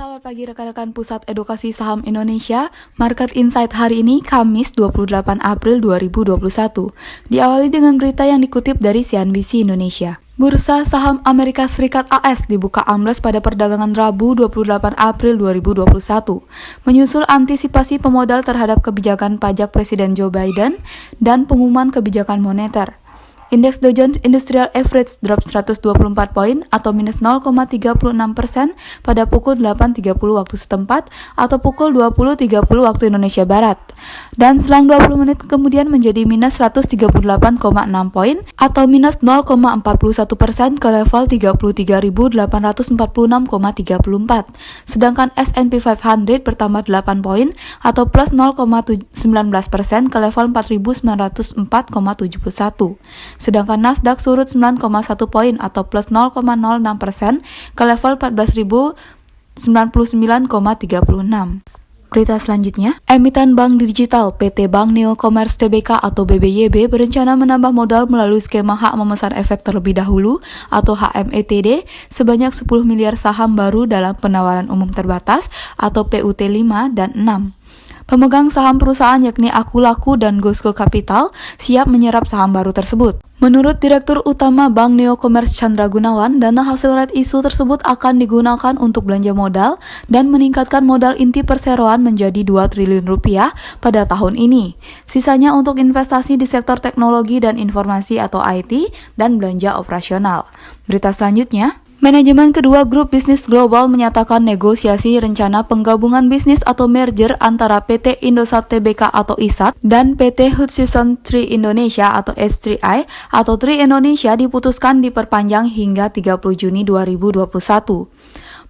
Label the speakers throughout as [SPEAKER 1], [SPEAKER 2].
[SPEAKER 1] Selamat pagi rekan-rekan Pusat Edukasi Saham Indonesia. Market Insight hari ini Kamis 28 April 2021. Diawali dengan berita yang dikutip dari CNBC Indonesia. Bursa saham Amerika Serikat AS dibuka amblas pada perdagangan Rabu 28 April 2021, menyusul antisipasi pemodal terhadap kebijakan pajak Presiden Joe Biden dan pengumuman kebijakan moneter. Indeks Dow Jones Industrial Average drop 124 poin atau minus 0,36% pada pukul 8.30 waktu setempat atau pukul 20.30 waktu Indonesia Barat. Dan selang 20 menit kemudian menjadi minus 138,6 poin atau minus 0,41% ke level 33.846,34. Sedangkan S&P 500 bertambah 8 poin atau plus 0,19% ke level 4.904,71. Sedangkan Nasdaq surut 9,1 poin atau plus 0,06% ke level 14.099,36. Berita selanjutnya, emiten bank digital PT Bank Neo Commerce Tbk atau BBYB berencana menambah modal melalui skema hak memesan efek terlebih dahulu atau HMETD sebanyak 10 miliar saham baru dalam penawaran umum terbatas atau PUT 5 dan 6. Pemegang saham perusahaan yakni Akulaku dan Gosco Capital siap menyerap saham baru tersebut. Menurut Direktur Utama Bank Neo Commerce Chandra Gunawan, dana hasil right issue tersebut akan digunakan untuk belanja modal dan meningkatkan modal inti perseroan menjadi 2 triliun rupiah pada tahun ini. Sisanya untuk investasi di sektor teknologi dan informasi atau IT dan belanja operasional. Berita selanjutnya, manajemen kedua grup bisnis global menyatakan negosiasi rencana penggabungan bisnis atau merger antara PT Indosat Tbk atau ISAT dan PT Hutchison Tree Indonesia atau S3I atau Tree Indonesia diputuskan diperpanjang hingga 30 Juni 2021.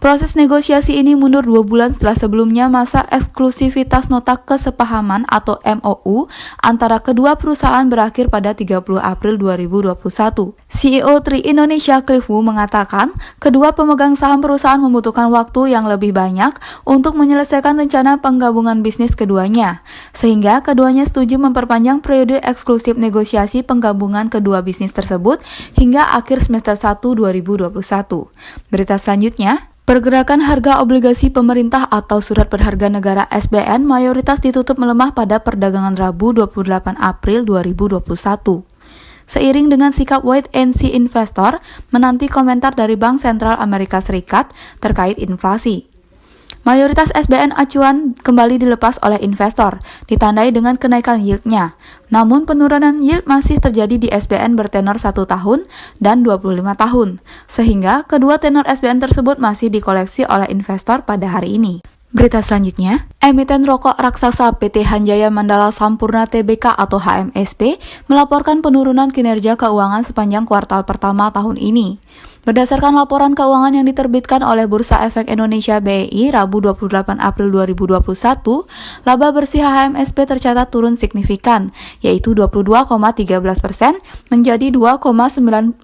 [SPEAKER 1] Proses negosiasi ini mundur 2 bulan setelah sebelumnya masa eksklusivitas nota kesepahaman atau MOU antara kedua perusahaan berakhir pada 30 April 2021. CEO Tree Indonesia Cliff Wu mengatakan, kedua pemegang saham perusahaan membutuhkan waktu yang lebih banyak untuk menyelesaikan rencana penggabungan bisnis keduanya, sehingga keduanya setuju memperpanjang periode eksklusif negosiasi penggabungan kedua bisnis tersebut hingga akhir semester 1 2021. Berita selanjutnya, pergerakan harga obligasi pemerintah atau surat berharga negara SBN mayoritas ditutup melemah pada perdagangan Rabu 28 April 2021. Seiring dengan sikap wait and see investor menanti komentar dari Bank Sentral Amerika Serikat terkait inflasi. Mayoritas SBN acuan kembali dilepas oleh investor, ditandai dengan kenaikan yield-nya. Namun penurunan yield masih terjadi di SBN bertenor 1 tahun dan 25 tahun, sehingga kedua tenor SBN tersebut masih dikoleksi oleh investor pada hari ini. Berita selanjutnya, emiten rokok raksasa PT Hanjaya Mandala Sampurna Tbk atau HMSP melaporkan penurunan kinerja keuangan sepanjang kuartal pertama tahun ini. Berdasarkan laporan keuangan yang diterbitkan oleh Bursa Efek Indonesia BEI Rabu 28 April 2021, laba bersih HMSP tercatat turun signifikan, yaitu 22,13% menjadi 2,59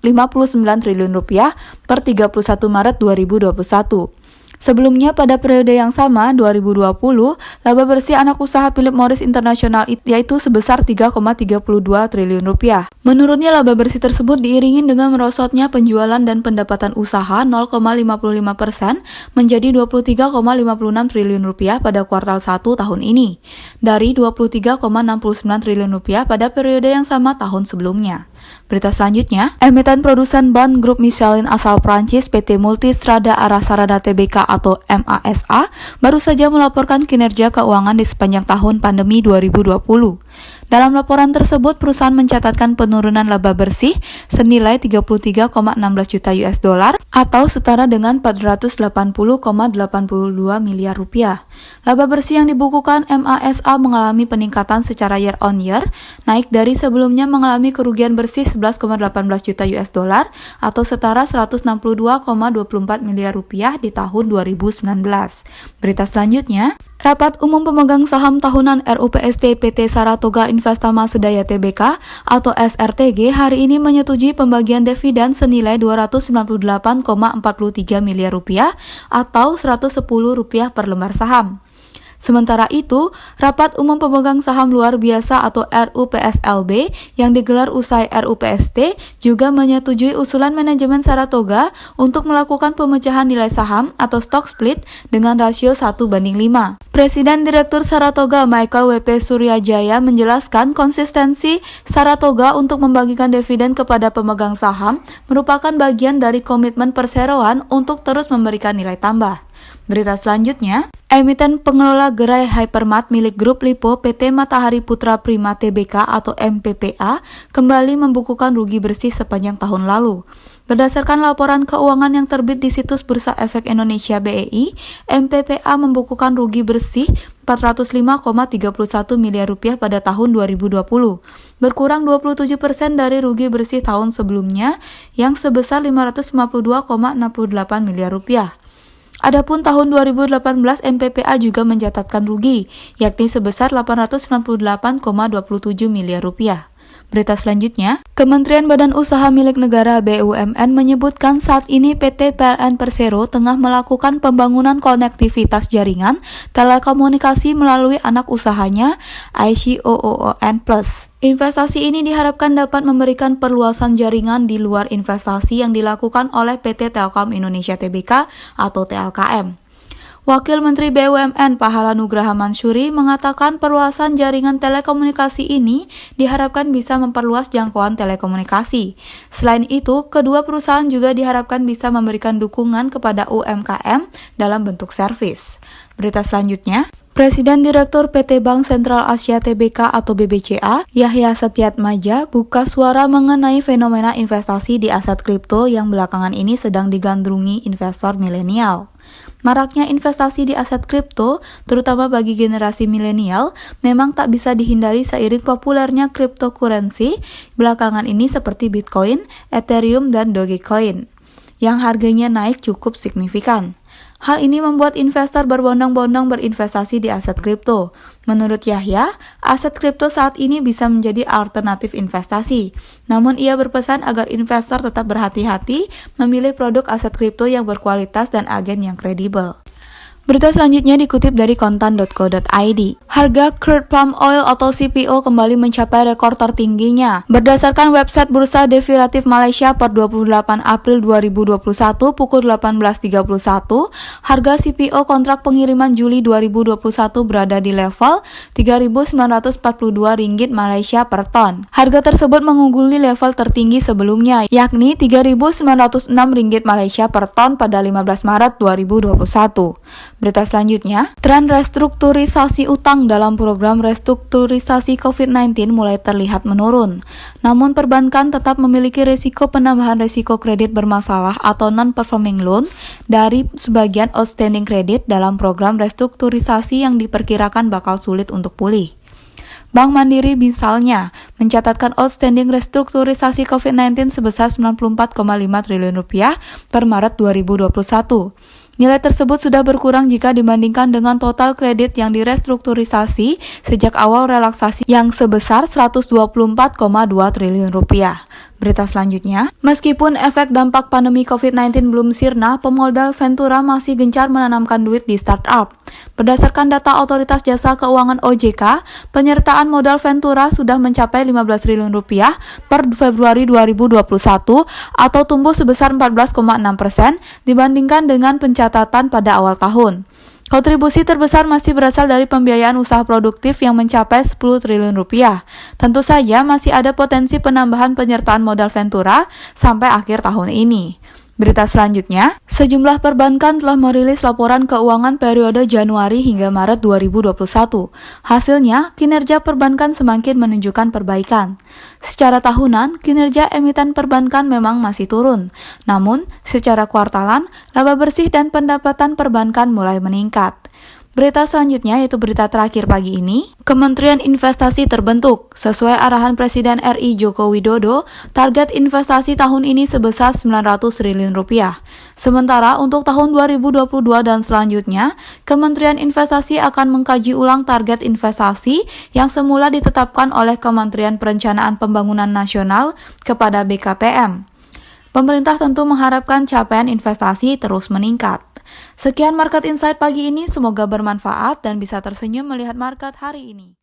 [SPEAKER 1] triliun rupiah per 31 Maret 2021. Sebelumnya pada periode yang sama 2020, laba bersih anak usaha Philip Morris International yaitu sebesar 3,32 triliun rupiah. Menurunnya laba bersih tersebut diiringi dengan merosotnya penjualan dan pendapatan usaha 0,55% menjadi 23,56 triliun rupiah pada kuartal 1 tahun ini, dari 23,69 triliun rupiah pada periode yang sama tahun sebelumnya. Berita selanjutnya, emiten produsen ban grup Michelin asal Prancis PT Multistrada Arasarada Tbk atau MASA baru saja melaporkan kinerja keuangan di sepanjang tahun pandemi 2020. Dalam laporan tersebut, perusahaan mencatatkan penurunan laba bersih senilai 33,16 juta US dollar atau setara dengan 480,82 miliar rupiah. Laba bersih yang dibukukan MASA mengalami peningkatan secara year on year, naik dari sebelumnya mengalami kerugian bersih 11,18 juta US dollar atau setara 162,24 miliar rupiah di tahun 2019. Berita selanjutnya, Rapat Umum Pemegang Saham Tahunan RUPST PT Saratoga Investama Sedaya Tbk atau SRTG hari ini menyetujui pembagian dividen senilai 298,43 miliar rupiah atau 110 rupiah per lembar saham. Sementara itu, Rapat Umum Pemegang Saham Luar Biasa atau RUPSLB yang digelar usai RUPST juga menyetujui usulan manajemen Saratoga untuk melakukan pemecahan nilai saham atau stock split dengan rasio 1:5. Presiden Direktur Saratoga Michael W.P. Suryajaya menjelaskan konsistensi Saratoga untuk membagikan dividen kepada pemegang saham merupakan bagian dari komitmen perseroan untuk terus memberikan nilai tambah. Berita selanjutnya, emiten pengelola gerai Hypermart milik Grup Lipo PT Matahari Putra Prima Tbk atau MPPA kembali membukukan rugi bersih sepanjang tahun lalu. Berdasarkan laporan keuangan yang terbit di situs Bursa Efek Indonesia BEI, MPPA membukukan rugi bersih 405,31 miliar rupiah pada tahun 2020, berkurang 27% dari rugi bersih tahun sebelumnya yang sebesar 552,68 miliar rupiah. Adapun tahun 2018 MPPA juga mencatatkan rugi, yakni sebesar 898,27 miliar rupiah. Berita selanjutnya, Kementerian Badan Usaha Milik Negara BUMN menyebutkan saat ini PT PLN Persero tengah melakukan pembangunan konektivitas jaringan telekomunikasi melalui anak usahanya ICOON Plus. Investasi ini diharapkan dapat memberikan perluasan jaringan di luar investasi yang dilakukan oleh PT Telkom Indonesia Tbk atau TLKM. Wakil Menteri BUMN Pahala Nugraha Mansuri mengatakan perluasan jaringan telekomunikasi ini diharapkan bisa memperluas jangkauan telekomunikasi. Selain itu, kedua perusahaan juga diharapkan bisa memberikan dukungan kepada UMKM dalam bentuk servis. Berita selanjutnya, Presiden Direktur PT Bank Sentral Asia Tbk atau BBCA, Yahya Setiatmaja, buka suara mengenai fenomena investasi di aset kripto yang belakangan ini sedang digandrungi investor milenial. Maraknya investasi di aset kripto, terutama bagi generasi milenial, memang tak bisa dihindari seiring populernya cryptocurrency belakangan ini seperti Bitcoin, Ethereum, dan Dogecoin, yang harganya naik cukup signifikan. Hal ini membuat investor berbondong-bondong berinvestasi di aset kripto. Menurut Yahya, aset kripto saat ini bisa menjadi alternatif investasi. Namun ia berpesan agar investor tetap berhati-hati memilih produk aset kripto yang berkualitas dan agen yang kredibel. Berita selanjutnya dikutip dari kontan.co.id. Harga crude palm oil atau CPO kembali mencapai rekor tertingginya. Berdasarkan website Bursa Derivatif Malaysia per 28 April 2021 pukul 18.31, harga CPO kontrak pengiriman Juli 2021 berada di level Rp3.942 Malaysia per ton. Harga tersebut mengungguli level tertinggi sebelumnya, yakni Rp3.906 Malaysia per ton pada 15 Maret 2021. Berita selanjutnya, tren restrukturisasi utang dalam program restrukturisasi COVID-19 mulai terlihat menurun. Namun perbankan tetap memiliki risiko penambahan risiko kredit bermasalah atau non-performing loan dari sebagian outstanding kredit dalam program restrukturisasi yang diperkirakan bakal sulit untuk pulih. Bank Mandiri misalnya mencatatkan outstanding restrukturisasi COVID-19 sebesar Rp94,5 triliun per Maret 2021. Nilai tersebut sudah berkurang jika dibandingkan dengan total kredit yang direstrukturisasi sejak awal relaksasi yang sebesar Rp124,2 triliun. Berita selanjutnya, meskipun efek dampak pandemi COVID-19 belum sirna, pemodal Ventura masih gencar menanamkan duit di startup. Berdasarkan data Otoritas Jasa Keuangan OJK, penyertaan modal Ventura sudah mencapai Rp15 triliun per Februari 2021 atau tumbuh sebesar 14,6% dibandingkan dengan pencatatan pada awal tahun. Kontribusi terbesar masih berasal dari pembiayaan usaha produktif yang mencapai Rp10 triliun. Tentu saja masih ada potensi penambahan penyertaan modal Ventura sampai akhir tahun ini. Berita selanjutnya, sejumlah perbankan telah merilis laporan keuangan periode Januari hingga Maret 2021. Hasilnya, kinerja perbankan semakin menunjukkan perbaikan. Secara tahunan, kinerja emiten perbankan memang masih turun. Namun, secara kuartalan, laba bersih dan pendapatan perbankan mulai meningkat. Berita selanjutnya yaitu berita terakhir pagi ini. Kementerian Investasi terbentuk. Sesuai arahan Presiden RI Joko Widodo, target investasi tahun ini sebesar Rp900 triliun. Sementara untuk tahun 2022 dan selanjutnya, Kementerian Investasi akan mengkaji ulang target investasi yang semula ditetapkan oleh Kementerian Perencanaan Pembangunan Nasional kepada BKPM. Pemerintah tentu mengharapkan capaian investasi terus meningkat. Sekian Market Insight pagi ini, semoga bermanfaat dan bisa tersenyum melihat market hari ini.